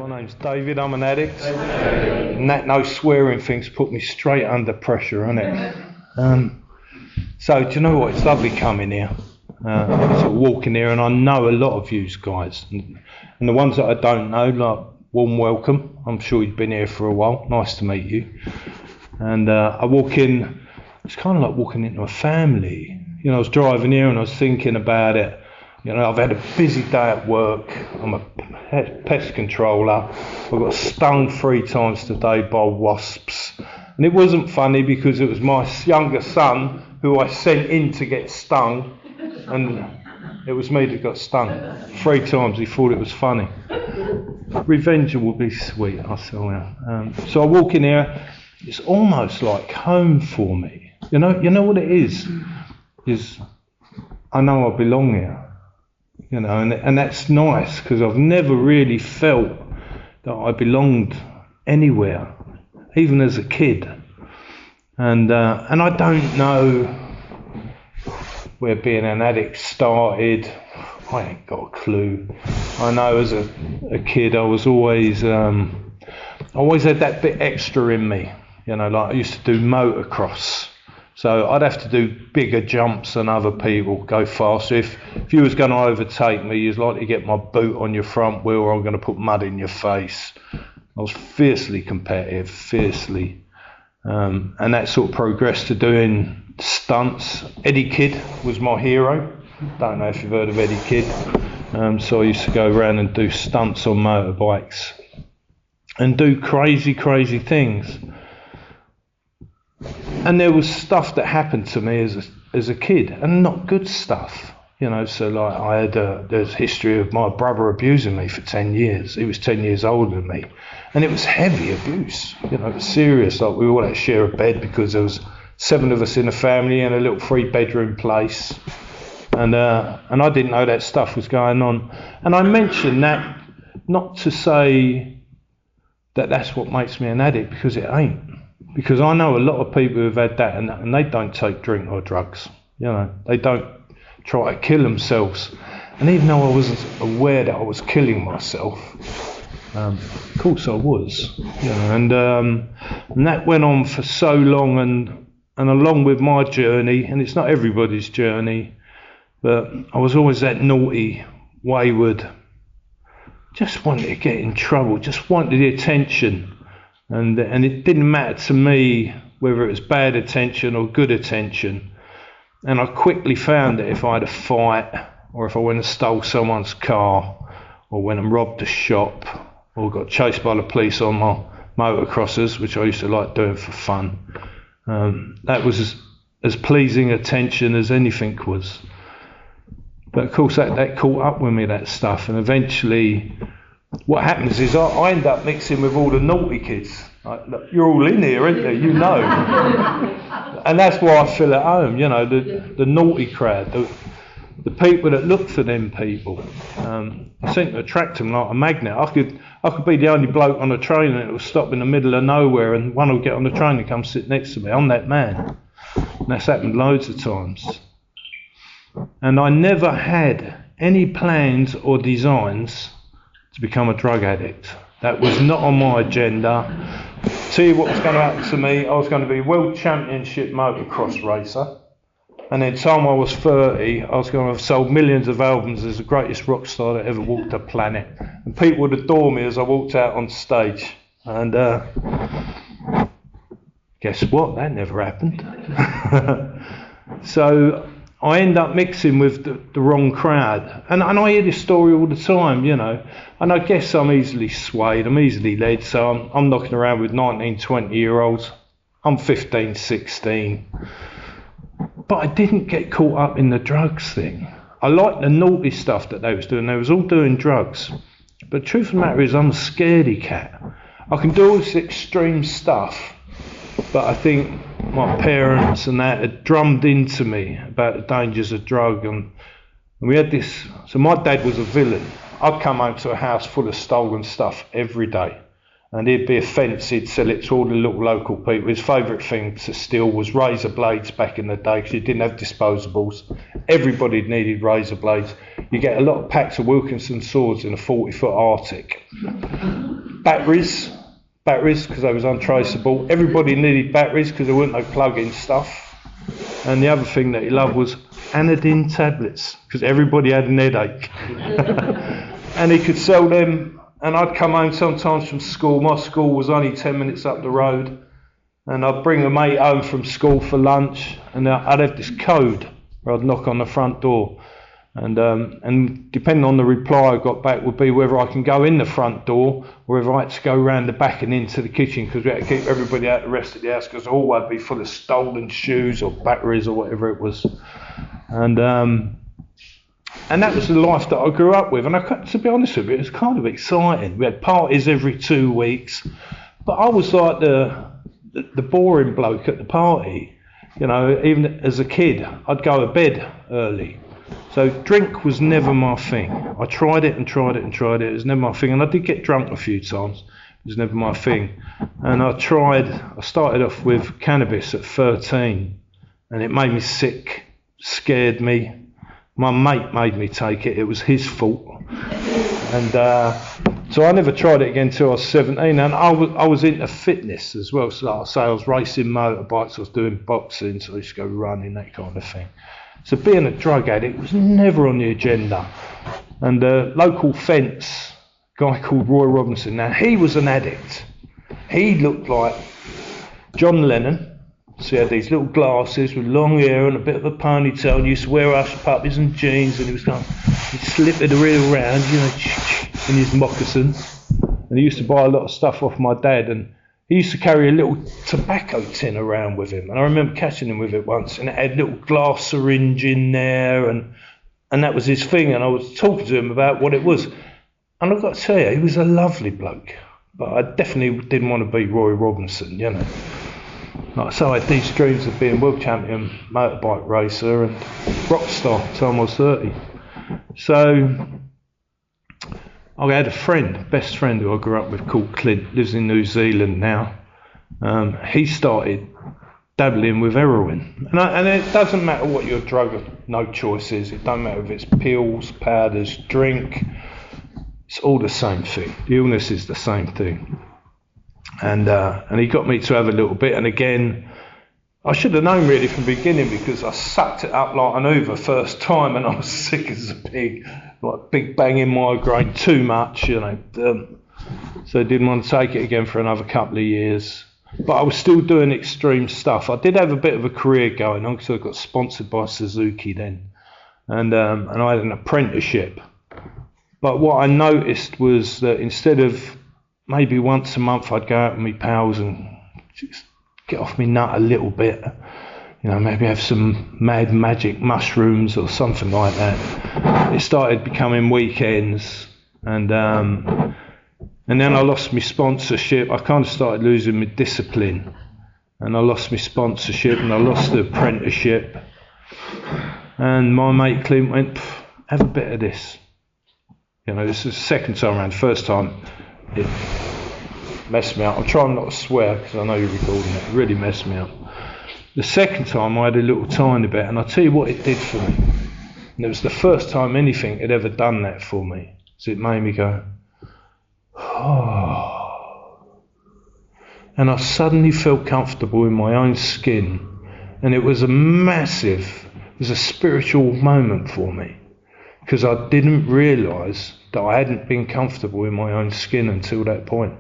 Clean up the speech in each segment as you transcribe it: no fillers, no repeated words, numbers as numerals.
My name's David, I'm an addict. And that no swearing thing's put me straight under pressure, hasn't it? So, do you know what? It's lovely coming here. Sort of walking here, and I know a lot of you guys. And the ones that I don't know, like, warm welcome. I'm sure you've been here for a while. Nice to meet you. And I walk in, it's kind of like walking into a family. You know, I was driving here and I was thinking about it. You know, I've had a busy day at work. I'm a pest controller. I got stung 3 times today by wasps. And it wasn't funny because it was my younger son who I sent in to get stung. And it was me that got stung 3 times. He thought it was funny. Revenge will be sweet, I tell you. So I walk in here. It's almost like home for me. You know what it is I know I belong here. You know, and that's nice because I've never really felt that I belonged anywhere, even as a kid. And I don't know where being an addict started. I ain't got a clue. I know as a kid I was always had that bit extra in me. You know, like I used to do motocross. So I'd have to do bigger jumps than other people, go faster. If you was going to overtake me, you'd like to get my boot on your front wheel or I'm going to put mud in your face. I was fiercely competitive, fiercely. And that sort of progressed to doing stunts. Eddie Kidd was my hero. Don't know if you've heard of Eddie Kidd. So I used to go around and do stunts on motorbikes and do crazy, crazy things. And there was stuff that happened to me as a kid, and not good stuff, you know. So like I had there's history of my brother abusing me for 10 years. He was 10 years older than me, and it was heavy abuse, you know, it was serious. Like we all had to share a bed because there was 7 of us in a family in a little 3-bedroom place, and I didn't know that stuff was going on. And I mention that not to say that that's what makes me an addict, because it ain't. Because I know a lot of people who've had that and they don't take drink or drugs. You know, they don't try to kill themselves. And even though I wasn't aware that I was killing myself, of course I was. You know, and that went on for so long, and along with my journey, and it's not everybody's journey, but I was always that naughty, wayward, just wanted to get in trouble, just wanted the attention. And it didn't matter to me whether it was bad attention or good attention. And I quickly found that if I had a fight, or if I went and stole someone's car, or went and robbed a shop, or got chased by the police on my motocrossers, which I used to like doing for fun, that was as pleasing attention as anything was. But of course that caught up with me, that stuff, and eventually what happens is I end up mixing with all the naughty kids. Like, look, you're all in here, aren't you? You know. And that's why I feel at home, you know, the naughty crowd, the people that look for them people. I seem to attract them like a magnet. I could be the only bloke on a train and it will stop in the middle of nowhere and one will get on the train and come sit next to me. I'm that man. And that's happened loads of times. And I never had any plans or designs to become a drug addict. That was not on my agenda. Tell you what was going to happen to me, I was going to be a world championship motocross racer, and then time I was 30, I was going to have sold millions of albums as the greatest rock star that ever walked the planet, and people would adore me as I walked out on stage. And guess what, that never happened. So I end up mixing with the wrong crowd. And I hear this story all the time, you know. And I guess I'm easily swayed, I'm easily led. So I'm knocking around with 19, 20-year-olds. I'm 15, 16. But I didn't get caught up in the drugs thing. I liked the naughty stuff that they was doing. They was all doing drugs. But the truth of the matter is I'm a scaredy cat. I can do all this extreme stuff, but I think my parents and that had drummed into me about the dangers of drug, and we had this. So my dad was a villain. I'd come home to a house full of stolen stuff every day, and he'd be a fence, he'd sell it to all the little local people. His favourite thing to steal was razor blades back in the day, because you didn't have disposables. Everybody needed razor blades. You get a lot of packs of Wilkinson swords in a 40-foot Arctic. Batteries, because they was untraceable. Everybody needed batteries because there weren't no plug-in stuff. And the other thing that he loved was anodyne tablets, because everybody had an headache. And he could sell them. And I'd come home sometimes from school. My school was only 10 minutes up the road. And I'd bring a mate home from school for lunch. And I'd have this code where I'd knock on the front door. And depending on the reply I got back would be whether I can go in the front door or whether I had to go round the back and into the kitchen, because we had to keep everybody out the rest of the house, because all would be full of stolen shoes or batteries or whatever it was. And that was the life that I grew up with. And to be honest with you, it was kind of exciting. We had parties every 2 weeks, but I was like the boring bloke at the party. You know, even as a kid, I'd go to bed early. So drink was never my thing. I tried it and tried it and tried it. It was never my thing. And I did get drunk a few times. It was never my thing. And I started off with cannabis at 13. And it made me sick, scared me. My mate made me take it. It was his fault. And so I never tried it again until I was 17. And I was into fitness as well. So like I say, I was racing motorbikes, I was doing boxing, so I used to go running, that kind of thing. So being a drug addict was never on the agenda. And the local fence, guy called Roy Robinson, now he was an addict. He looked like John Lennon. So he had these little glasses with long hair and a bit of a ponytail, and used to wear hush puppies and jeans, and he'd slip it around, you know, in his moccasins. And he used to buy a lot of stuff off my dad, and he used to carry a little tobacco tin around with him. And I remember catching him with it once, and it had a little glass syringe in there, and that was his thing. And I was talking to him about what it was. And I've got to tell you, he was a lovely bloke. But I definitely didn't want to be Roy Robinson, you know. Like, so I had these dreams of being world champion motorbike racer and rock star until I was 30. So I had a friend, best friend who I grew up with, called Clint, lives in New Zealand now. He started dabbling with heroin. And it doesn't matter what your drug of no choice is. It doesn't matter if it's pills, powders, drink. It's all the same thing. The illness is the same thing. And he got me to have a little bit. And again, I should have known really from the beginning, because I sucked it up like an Hoover first time, and I was sick as a pig, like big banging migraine, too much, you know. So I didn't want to take it again for another couple of years. But I was still doing extreme stuff. I did have a bit of a career going on, because I got sponsored by Suzuki then. And I had an apprenticeship. But what I noticed was that instead of maybe once a month I'd go out with my pals and just get off me nut a little bit, you know, maybe have some mad magic mushrooms or something like that. It started becoming weekends, and then I lost my sponsorship. I kind of started losing my discipline, and I lost my sponsorship, and I lost the apprenticeship. And my mate Clint went, have a bit of this. You know, this is the second time around. The first time, it messed me up. I'm trying not to swear because I know you're recording it. It really messed me up. The second time I had a little tiny bit, and I'll tell you what it did for me. And it was the first time anything had ever done that for me. So it made me go, oh. And I suddenly felt comfortable in my own skin. And it was it was a spiritual moment for me. Because I didn't realise that I hadn't been comfortable in my own skin until that point.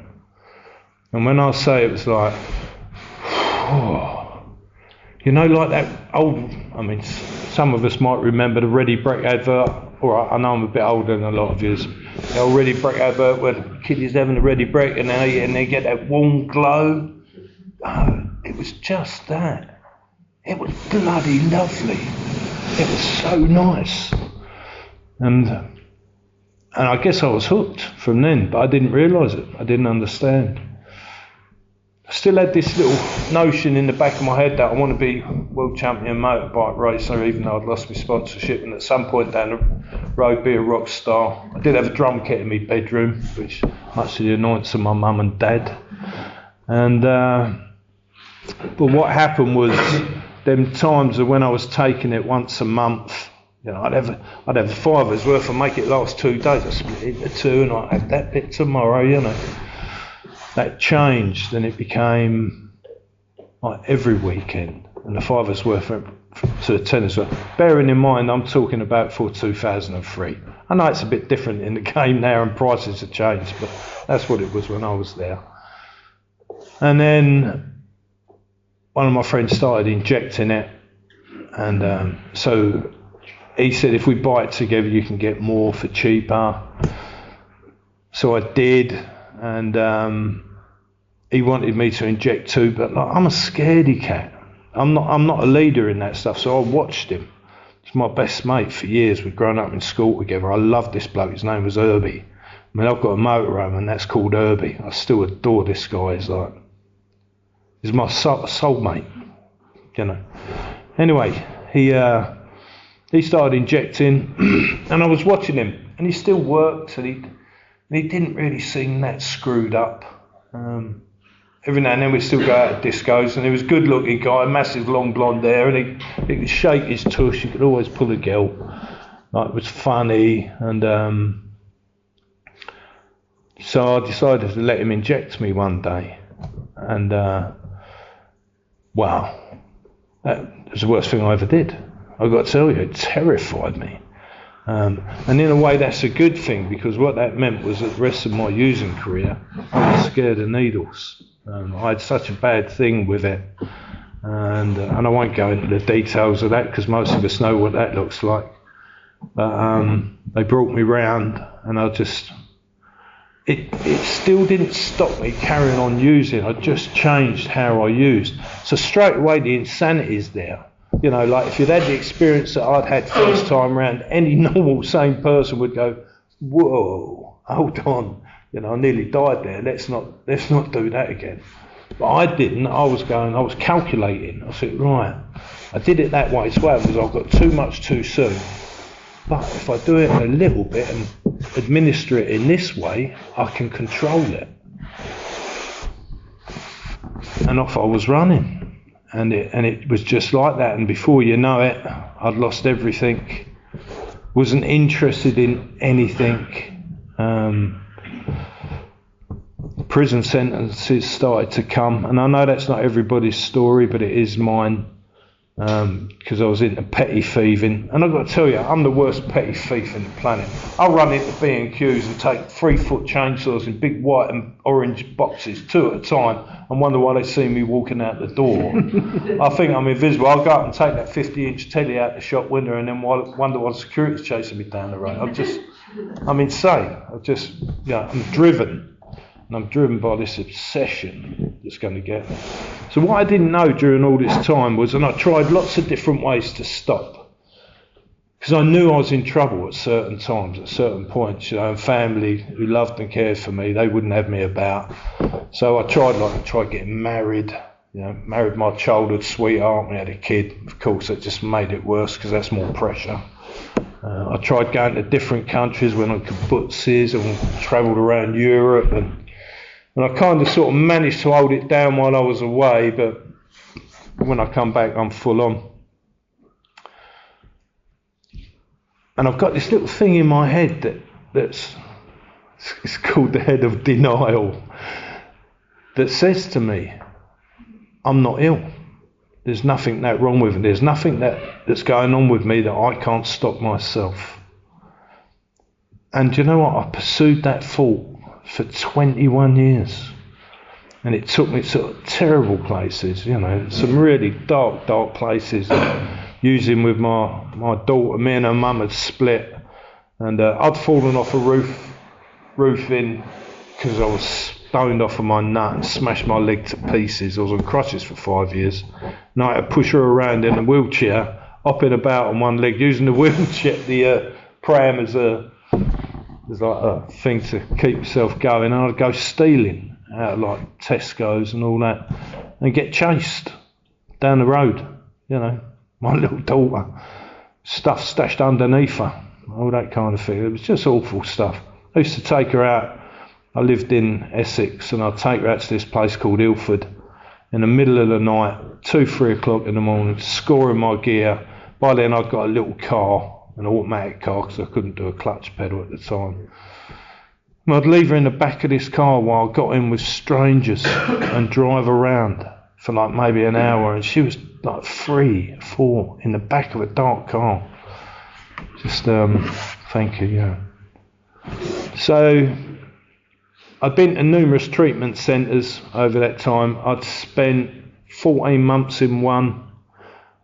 And when I say it was like, oh, you know, like that old, I mean, some of us might remember the Ready Brek advert. All right, I know I'm a bit older than a lot of you. The old Ready Brek advert where the kid is having a Ready Brek and they get that warm glow. Oh, it was just that. It was bloody lovely. It was so nice. And I guess I was hooked from then, but I didn't realise it. I didn't understand. still had this little notion in the back of my head that I want to be world champion motorbike racer, even though I'd lost my sponsorship, and at some point down the road be a rock star. I did have a drum kit in my bedroom, which much to the annoyance of my mum and dad. And but what happened was, them times of when I was taking it once a month, you know, I'd have a $5 worth and make it last 2 days. I split it into 2 and I'd have that bit tomorrow, you know. That changed and it became like every weekend, and the $5 worth went to the tennis worth. Bearing in mind, I'm talking about for 2003. I know it's a bit different in the game now and prices have changed, but that's what it was when I was there. And then one of my friends started injecting it, and so he said, if we buy it together, you can get more for cheaper. So I did, and he wanted me to inject too, but like, I'm a scaredy cat. I'm not a leader in that stuff, so I watched him. He's my best mate for years. We'd grown up in school together. I loved this bloke. His name was Herbie. I mean, I've got a motorhome, and that's called Herbie. I still adore this guy. He's my soulmate, you know. Anyway, he started injecting, and I was watching him, and he still worked, and he didn't really seem that screwed up. Every now and then we'd still go out to discos, and he was a good-looking guy, massive long blonde hair, and he could shake his tush. He could always pull a girl. Like, it was funny, and so I decided to let him inject me one day, and wow, that was the worst thing I ever did. I've got to tell you, it terrified me. And in a way, that's a good thing, because what that meant was that the rest of my using career, I was scared of needles. I had such a bad thing with it, and I won't go into the details of that because most of us know what that looks like. But they brought me round, and it still didn't stop me carrying on using. I just changed how I used. So straight away, the insanity is there. You know, like if you'd had the experience that I'd had first time round, any normal sane person would go, whoa, hold on, you know, I nearly died there, let's not do that again. But I didn't. I was calculating. I said, right, I did it that way. So what was I got too much too soon. But if I do it a little bit and administer it in this way, I can control it. And off I was running. And it was just like that, and before you know it, I'd lost everything, wasn't interested in anything. Prison sentences started to come, and I know that's not everybody's story, but it is mine, because I was into petty thieving, and I've got to tell you, I'm the worst petty thief in the planet. I'll run into B&Qs and take 3-foot chainsaws in big white and orange boxes, 2 at a time, and wonder why they see me walking out the door. I think I'm invisible. I'll go up and take that 50-inch telly out the shop window and then wonder why security's chasing me down the road. I'm insane. I'm driven. And I'm driven by this obsession that's going to get me. So what I didn't know during all this time was, and I tried lots of different ways to stop, because I knew I was in trouble at certain times, at certain points, you know, and family who loved and cared for me, they wouldn't have me about. So I tried getting married, you know, married my childhood sweetheart, we had a kid. Of course, that just made it worse because that's more pressure. I tried going to different countries when I could buttsies, and travelled around Europe, and I kind of sort of managed to hold it down while I was away, but when I come back, I'm full on. And I've got this little thing in my head it's called the head of denial, that says to me, I'm not ill. There's nothing that wrong with me. There's nothing that's going on with me that I can't stop myself. And do you know what? I pursued that thought for 21 years, and it took me to terrible places, you know, some really dark places. Using with my daughter, me and her mum had split, and I'd fallen off a roofing because I was stoned off of my nut and smashed my leg to pieces. I was on crutches for 5 years, and I had to push her around in a wheelchair, hopping about on one leg, using the wheelchair, the pram as like a thing to keep yourself going, and I'd go stealing. out of like Tesco's and all that, and get chased down the road. You know, my little daughter, stuff stashed underneath her, all that kind of thing. It was just awful stuff. I used to take her out. I lived in Essex, and I'd take her out to this place called Ilford in the middle of the night, 2-3 o'clock in the morning, scoring my gear. By then I'd got a little car, an automatic car, because I couldn't do a clutch pedal at the time. And I'd leave her in the back of this car while I got in with strangers and drive around for like maybe an hour, and she was like 3, 4 in the back of a dark car. Just thank you, yeah. So I'd been to numerous treatment centres over that time. I'd spent 14 months in one.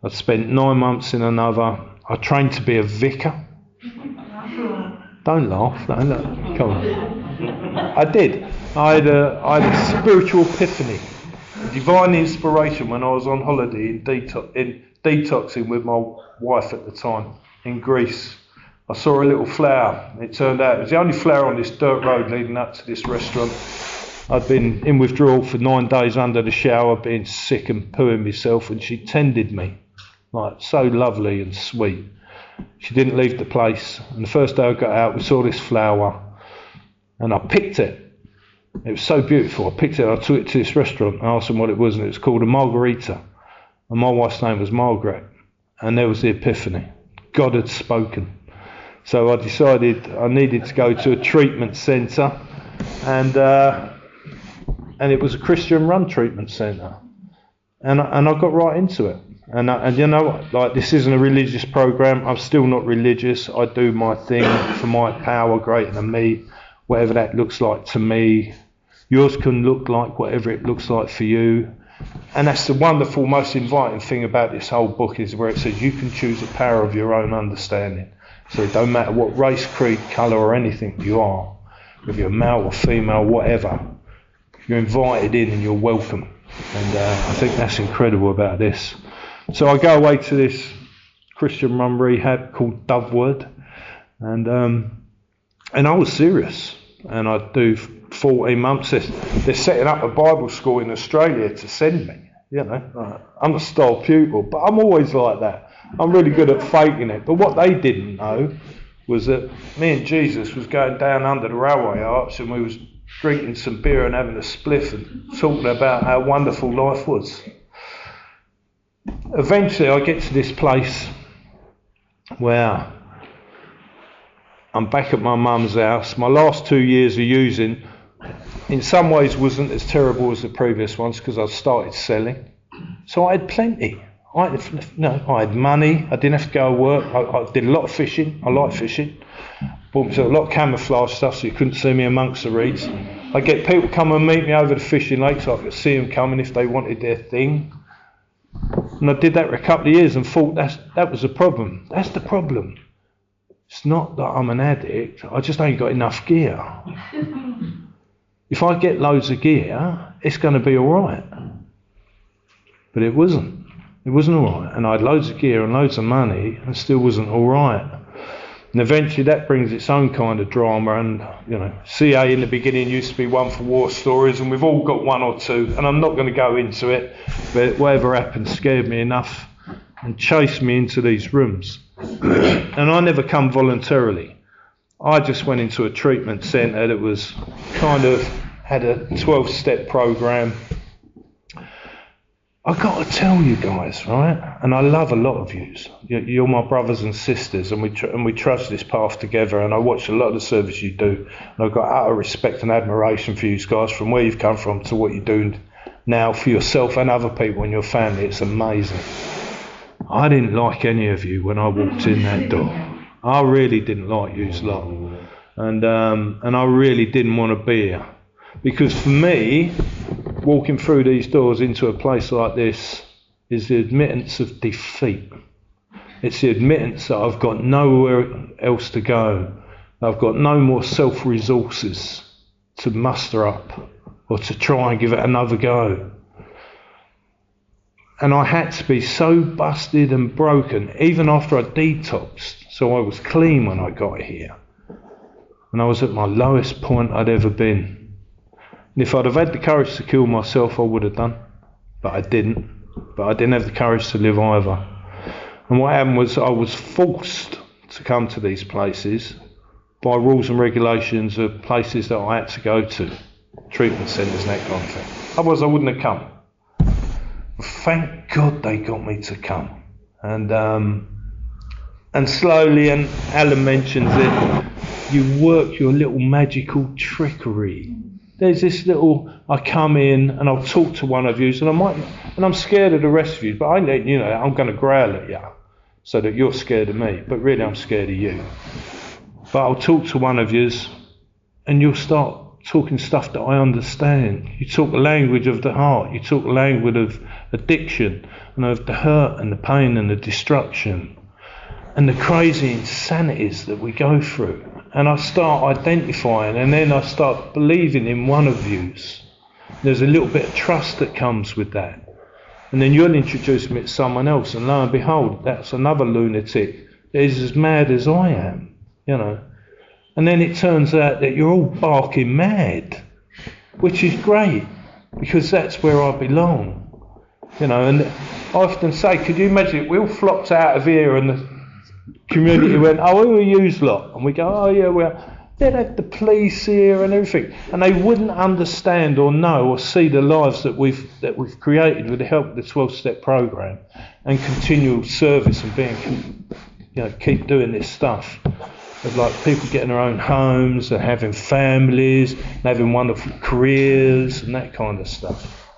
I'd spent 9 months in another. I trained to be a vicar. Don't laugh. No, come on. I did. I had a spiritual epiphany, a divine inspiration when I was on holiday in detoxing with my wife at the time in Greece. I saw a little flower. It turned out it was the only flower on this dirt road leading up to this restaurant. I'd been in withdrawal for 9 days under the shower, being sick and pooing myself, and she tended me, like so lovely and sweet. She didn't leave the place, and the first day I got out, we saw this flower, and I picked it. It was so beautiful. I picked it, I took it to this restaurant, and asked them what it was, and it was called a margarita, and my wife's name was Margaret, and there was the epiphany. God had spoken. So I decided I needed to go to a treatment centre, and it was a Christian-run treatment centre, and I got right into it. And you know, like, this isn't a religious program. I'm still not religious. I do my thing for my power greater than me, whatever that looks like to me. Yours can look like whatever it looks like for you. And that's the wonderful, most inviting thing about this whole book, is where it says you can choose the power of your own understanding. So it don't matter what race, creed, colour or anything you are, whether you're male or female, whatever, you're invited in and you're welcome. And I think that's incredible about this. So I go away to this Christian run rehab called Doveword, and I was serious, and I'd do 14 months. They're setting up a Bible school in Australia to send me. You know, I'm a star pupil, but I'm always like that. I'm really good at faking it. But what they didn't know was that me and Jesus was going down under the railway arch, and we was drinking some beer and having a spliff and talking about how wonderful life was. Eventually I get to this place where I'm back at my mum's house. My last 2 years of using in some ways wasn't as terrible as the previous ones, because I started selling. So I had plenty. I had money. I didn't have to go to work. I did a lot of fishing. I like fishing. Bought myself a lot of camouflage stuff so you couldn't see me amongst the reeds. I get people come and meet me over the fishing lake so I could see them coming if they wanted their thing. And I did that for a couple of years and thought that was the problem. That's the problem. It's not that I'm an addict. I just ain't got enough gear. If I get loads of gear, it's going to be all right. But it wasn't. It wasn't all right. And I had loads of gear and loads of money and still wasn't all right. And eventually that brings its own kind of drama. And, you know, CA in the beginning used to be one for war stories, and we've all got one or two. And I'm not going to go into it, but whatever happened scared me enough and chased me into these rooms. And I never come voluntarily. I just went into a treatment centre that was kind of had a 12-step program. I've got to tell you guys, right? And I love a lot of yous. You're my brothers and sisters, and we trust this path together. And I watch a lot of the service you do, and I've got utter respect and admiration for you guys, from where you've come from to what you're doing now for yourself and other people in your family. It's amazing. I didn't like any of you when I walked in that door. I really didn't like yous lot, and I really didn't want to be here, because for me, walking through these doors into a place like this is the admittance of defeat. It's the admittance that I've got nowhere else to go. I've got no more self-resources to muster up or to try and give it another go. And I had to be so busted and broken, even after I detoxed, so I was clean when I got here. And I was at my lowest point I'd ever been. And if I'd have had the courage to kill myself, I would have done. But I didn't. But I didn't have the courage to live either. And what happened was I was forced to come to these places by rules and regulations of places that I had to go to, treatment centres and that kind of thing. Otherwise I wouldn't have come. Thank God they got me to come. And slowly, and Alan mentions it, you work your little magical trickery. There's this little, I come in and I'll talk to one of you, and I'm scared of the rest of you, but I'm going to growl at you so that you're scared of me, but really I'm scared of you. But I'll talk to one of you and you'll start talking stuff that I understand. You talk the language of the heart, you talk the language of addiction and of the hurt and the pain and the destruction and the crazy insanities that we go through. And I start identifying, and then I start believing in one of yous. There's a little bit of trust that comes with that. And then you'll introduce me to someone else, and lo and behold, that's another lunatic that is as mad as I am, you know. And then it turns out that you're all barking mad, which is great, because that's where I belong, you know. And I often say, could you imagine it? We all flopped out of here, and the community went, oh, who are yous lot? And we go, oh yeah, they'd have the police here and everything, and they wouldn't understand or know or see the lives that we've created with the help of the 12-step program and continual service and being, you know, keep doing this stuff of like people getting their own homes and having families and having wonderful careers and that kind of stuff.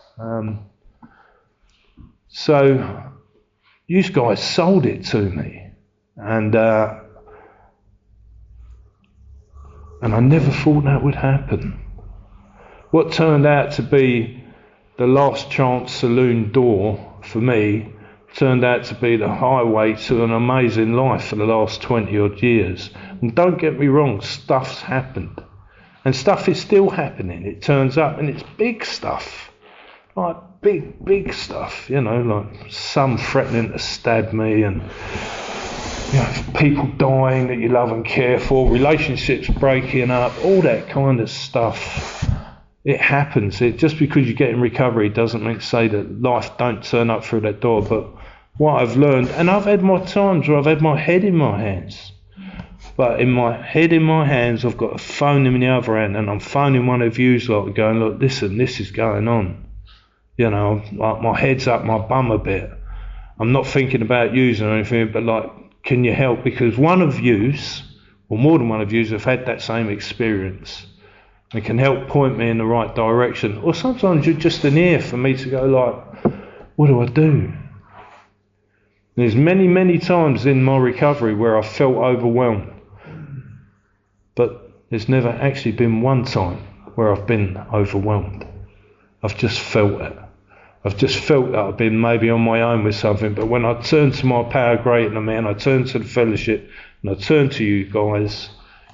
So you guys sold it to me. And I never thought that would happen. What turned out to be the last chance saloon door for me turned out to be the highway to an amazing life for the last 20 odd years. And don't get me wrong, stuff's happened. And stuff is still happening. It turns up and it's big stuff. Like big stuff, you know, like some threatening to stab me and, you know, people dying that you love and care for, relationships breaking up, all that kind of stuff. It happens. Just because you get in recovery doesn't mean to say that life don't turn up through that door. But what I've learned, and I've had my times where I've had my head in my hands. But in my head in my hands, I've got a phone in the other hand, and I'm phoning one of you lot going, look, listen, this is going on. You know, like my head's up my bum a bit. I'm not thinking about using or anything, but like, can you help? Because one of yous, or more than one of yous, have had that same experience. It can help point me in the right direction. Or sometimes you're just an ear for me to go like, what do I do? There's many times in my recovery where I felt overwhelmed. But there's never actually been one time where I've been overwhelmed. I've just felt it. I've just felt that I've been maybe on my own with something, but when I turn to my power greater than me, and I turn to the fellowship, and I turn to you guys,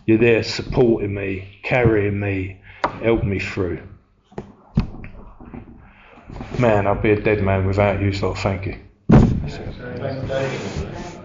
you're there supporting me, carrying me, helping me through. Man, I'd be a dead man without you, so thank you. Thanks, Dave.